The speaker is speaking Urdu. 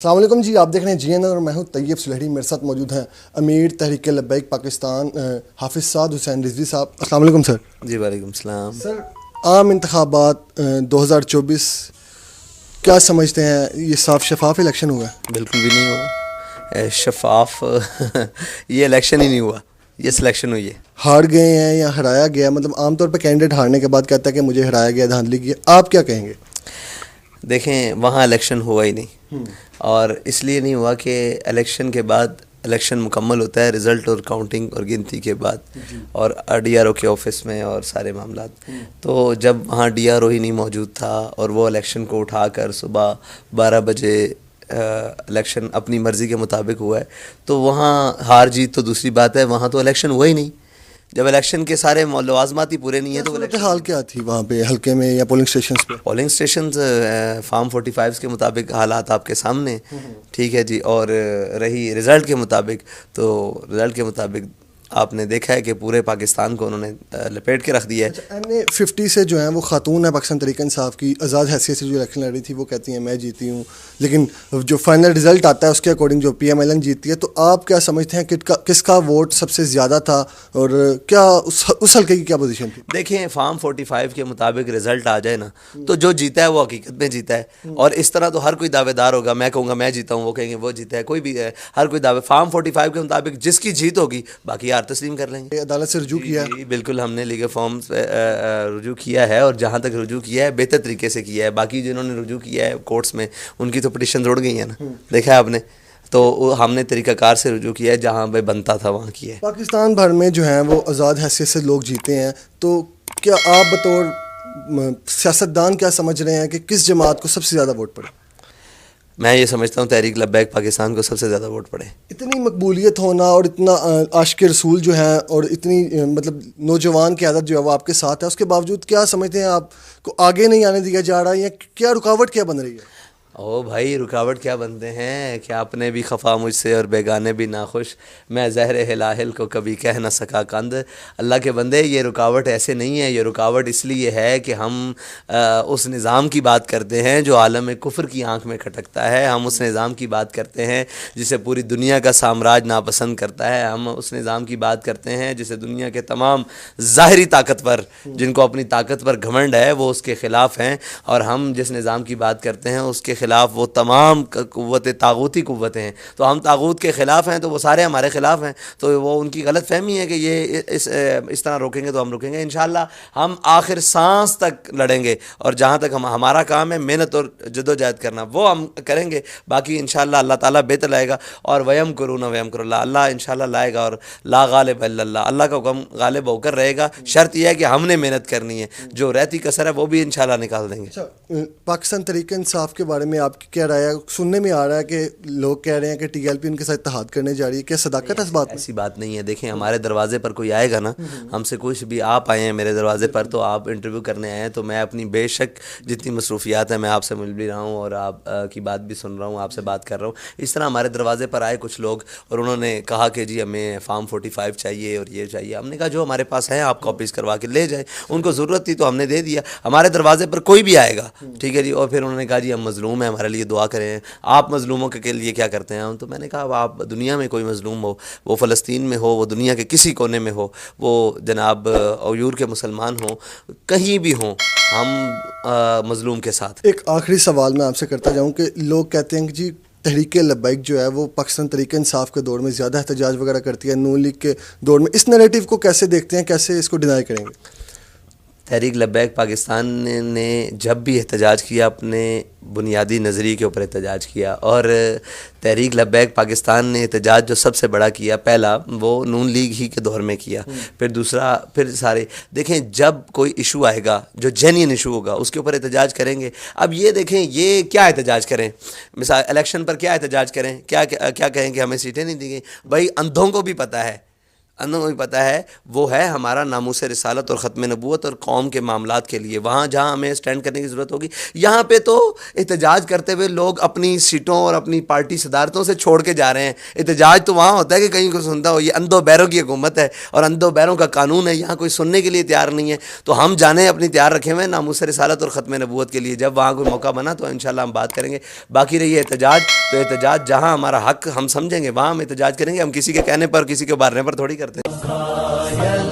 السلام علیکم جی، آپ دیکھ رہے ہیں جی این اور میں ہوں طیب سلہڑی. میرے ساتھ موجود ہیں امیر تحریک لبیک پاکستان حافظ سعد حسین رضوی صاحب. السلام علیکم سر. جی وعلیکم السلام. سر، عام انتخابات 2024 کیا سمجھتے ہیں؟ یہ صاف شفاف الیکشن ہوا ہے؟ بالکل بھی نہیں ہوا شفاف. یہ الیکشن ہی نہیں ہوا، یہ سلیکشن ہوئی ہے. ہار گئے ہیں یا ہرایا گیا؟ مطلب عام طور پہ کینڈیڈیٹ ہارنے کے بعد کہتا ہے کہ مجھے ہرایا گیا، دھاندلی کی. آپ کیا کہیں گے؟ دیکھیں، وہاں الیکشن ہوا ہی نہیں، اور اس لیے نہیں ہوا کہ الیکشن کے بعد الیکشن مکمل ہوتا ہے رزلٹ اور کاؤنٹنگ اور گنتی کے بعد، اور ڈی آر او کے آفس میں اور سارے معاملات. تو جب وہاں ڈی آر او ہی نہیں موجود تھا اور وہ الیکشن کو اٹھا کر صبح 12 بجے الیکشن اپنی مرضی کے مطابق ہوا ہے، تو وہاں ہار جیت تو دوسری بات ہے، وہاں تو الیکشن ہوا ہی نہیں. جب الیکشن کے سارے لوازمات ہی پورے نہیں ہیں تو صورتحال کیا تھی وہاں پہ حلقے میں یا پولنگ اسٹیشنز پہ؟ پولنگ اسٹیشنز فارم 45 کے مطابق حالات آپ کے سامنے، ٹھیک ہے جی. اور رہی رزلٹ کے مطابق، تو رزلٹ کے مطابق آپ نے دیکھا ہے کہ پورے پاکستان کو انہوں نے لپیٹ کے رکھ دیا ہے. MA 50 سے جو ہیں وہ خاتون ہے پاکستان تحریک انصاف کی، آزاد حیثیت سے جو الیکشن لڑ رہی تھی، وہ کہتی ہیں میں جیتی ہوں، لیکن جو فائنل رزلٹ آتا ہے اس کے اکارڈنگ جو PMLN جیتی ہے. تو آپ کیا سمجھتے ہیں کہ کس کا ووٹ سب سے زیادہ تھا، اور کیا اس حلقے کی کیا پوزیشن تھی؟ دیکھیں، فارم 45 کے مطابق رزلٹ آ جائے نا تو جو جیتا ہے وہ حقیقت میں جیتا ہے. اور اس طرح تو ہر کوئی دعوے دار ہوگا، میں کہوں گا میں جیتا ہوں، وہ کہیں گے وہ جیتا ہے، کوئی بھی ہے، ہر کوئی دعوے. فارم 45 کے مطابق جس کی جیت ہوگی باقی یار تسلیم کر لیں گے. عدالت سے رجوع کیا؟ جی بالکل، ہم نے لیگل فارمز رجوع کیا ہے، اور جہاں تک رجوع کیا ہے بہتر طریقے سے کیا ہے. باقی جنہوں نے رجوع کیا ہے کورٹس میں، ان کی تو پٹیشن روڑ گئی ہیں نا، دیکھا ہے آپ نے. تو ہم نے طریقہ کار سے رجوع کیا ہے، جہاں پہ بنتا تھا وہاں کیا ہے. پاکستان بھر میں جو ہیں وہ آزاد حیثیت سے لوگ جیتے ہیں، تو کیا آپ بطور سیاستدان کیا سمجھ رہے ہیں کہ کس جماعت کو سب سے زیادہ ووٹ پڑے؟ میں یہ سمجھتا ہوں تحریک لبیک پاکستان کو سب سے زیادہ ووٹ پڑے. اتنی مقبولیت ہونا اور اتنا عاشق رسول جو ہیں اور اتنی مطلب نوجوان کی عادت جو ہے وہ آپ کے ساتھ ہے، اس کے باوجود کیا سمجھتے ہیں آپ کو آگے نہیں آنے دیا جا رہا، یا کیا رکاوٹ کیا بن رہی ہے؟ او بھائی، رکاوٹ کیا بنتے ہیں کہ اپنے بھی خفا مجھ سے اور بیگانے بھی ناخوش، میں زہر ہلاہل کو کبھی کہہ نہ سکا کند. اللہ کے بندے، یہ رکاوٹ ایسے نہیں ہے، یہ رکاوٹ اس لیے ہے کہ ہم اس نظام کی بات کرتے ہیں جو عالم کفر کی آنکھ میں کھٹکتا ہے. ہم اس نظام کی بات کرتے ہیں جسے پوری دنیا کا سامراج ناپسند کرتا ہے. ہم اس نظام کی بات کرتے ہیں جسے دنیا کے تمام ظاہری طاقتور، جن کو اپنی طاقت پر گھمنڈ ہے، وہ اس کے خلاف ہیں. اور ہم جس نظام کی بات کرتے ہیں اس کے خلاف وہ تمام قوتیں طاغوتی قوتیں ہیں. تو ہم طاغوت کے خلاف ہیں، تو وہ سارے ہمارے خلاف ہیں. تو وہ ان کی غلط فہمی ہے کہ یہ اس طرح روکیں گے تو ہم روکیں گے. انشاءاللہ ہم آخر سانس تک لڑیں گے، اور جہاں تک ہمارا کام ہے محنت اور جدوجہد کرنا، وہ ہم کریں گے. باقی انشاءاللہ اللہ تعالیٰ بہتر لائے گا. اور وَيَمْكُرُونَ وَيَمْكُرُ اللَّهُ، اللہ انشاءاللہ لائے گا. اور لا غالب الا اللہ، اللہ کا حکم غالب ہو کر رہے گا. شرط یہ ہے کہ ہم نے محنت کرنی ہے، جو رہتی کسر ہے وہ بھی انشاءاللہ نکال دیں گے. پاکستان تحریک انصاف کے بارے میں آپ کی کیا رائے ہے؟ سننے میں آ رہا ہے کہ لوگ کہہ رہے ہیں کہ TLP ان کے ساتھ اتحاد کرنے جا رہی ہے، کیا صداقت ہے اس بات میں؟ ایسی بات نہیں ہے. دیکھیں، ہمارے دروازے پر کوئی آئے گا نا، ہم سے کچھ بھی، آپ آئے ہیں میرے دروازے پر تو آپ انٹرویو کرنے آئے ہیں، تو میں اپنی بے شک جتنی مصروفیات ہیں میں آپ سے مل بھی رہا ہوں، اور آپ کی بات بھی سن رہا ہوں، آپ سے بات کر رہا ہوں. اس طرح ہمارے دروازے پر آئے کچھ لوگ، اور انہوں نے کہا کہ جی ہمیں فارم 45 چاہیے اور یہ چاہیے. ہم نے کہا جو ہمارے پاس ہے آپ کاپیز کروا کے لے جائیں. ان کو ضرورت تھی تو ہم نے دے دیا. ہمارے دروازے پر کوئی بھی آئے گا، ٹھیک ہے جی، اور پھر انہوں نے کہا جی ہم مظلوم ہیں، ہمارے لیے دعا کریں. آپ مظلوموں کے لیے کیا کرتے ہیں؟ تو میں نے کہا آپ دنیا میں کوئی مظلوم ہو، وہ فلسطین میں ہو، وہ دنیا کے کسی کونے میں ہو، وہ جناب اویور کے مسلمان ہوں، کہیں بھی ہوں، ہم مظلوم کے ساتھ. ایک آخری سوال میں آپ سے کرتا جاؤں کہ لوگ کہتے ہیں کہ جی تحریک لبیک جو ہے وہ پاکستان تحریک انصاف کے دور میں زیادہ احتجاج وغیرہ کرتی ہے، نون لیگ کے دور میں. اس نیریٹو کو کیسے دیکھتے ہیں، کیسے اس کو ڈینائی کریں گے؟ تحریک لبیک پاکستان نے جب بھی احتجاج کیا اپنے بنیادی نظریے کے اوپر احتجاج کیا. اور تحریک لبیک پاکستان نے احتجاج جو سب سے بڑا کیا، پہلا وہ نون لیگ ہی کے دور میں کیا، پھر دوسرا، پھر سارے. دیکھیں، جب کوئی ایشو آئے گا جو جینین ایشو ہوگا اس کے اوپر احتجاج کریں گے. اب یہ دیکھیں، یہ کیا احتجاج کریں؟ مثال الیکشن پر کیا احتجاج کریں؟ کیا کہیں کہ ہمیں سیٹیں نہیں دی گئیں؟ بھائی اندھوں کو بھی پتہ ہے، انہوں کو بھی پتہ ہے وہ ہے ہمارا ناموس رسالت اور ختم نبوت اور قوم کے معاملات کے لیے. وہاں جہاں ہمیں اسٹینڈ کرنے کی ضرورت ہوگی, یہاں پہ تو احتجاج کرتے ہوئے لوگ اپنی سیٹوں اور اپنی پارٹی صدارتوں سے چھوڑ کے جا رہے ہیں. احتجاج تو وہاں ہوتا ہے کہ کہیں کو سنتا ہو. یہ اندھوں بیروں کی حکومت ہے اور اندھوں بیروں کا قانون ہے, یہاں کوئی سننے کے لیے تیار نہیں ہے. تو ہم جانے اپنی تیار رکھے ہوئے ہیں ناموس رسالت اور ختم نبوت کے لیے. جب وہاں کوئی موقع بنا تو انشاءاللہ ہم بات کریں گے. باقی رہی احتجاج, تو احتجاج جہاں ہمارا حق ہم سمجھیں گے وہاں ہم احتجاج کریں گے. ہم کسی کے کہنے پر کسی کے ابھارنے پر تھوڑی کرتے ہیں.